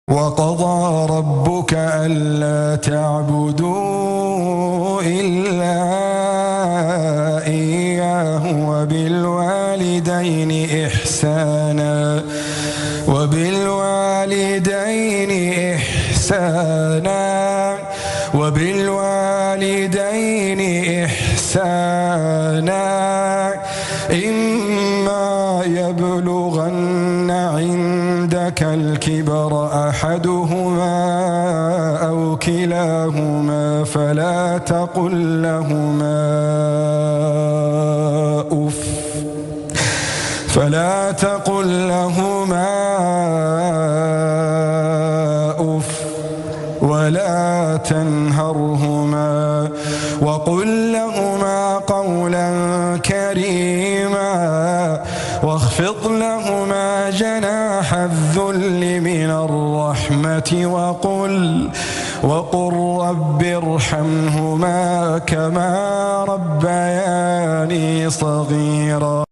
وقضى ربك ألا تعبدوا إلا إياه وبالوالدين إحسانا إما يبلغن عندك الكبر أحدهما أو كلاهما فلا تقل لهما أف ولا تنهرهما وقل لهما قولا كريما واخفض لهما جناح الذل من الرحمة وقل رب ارحمهما كما ربياني صغيرا.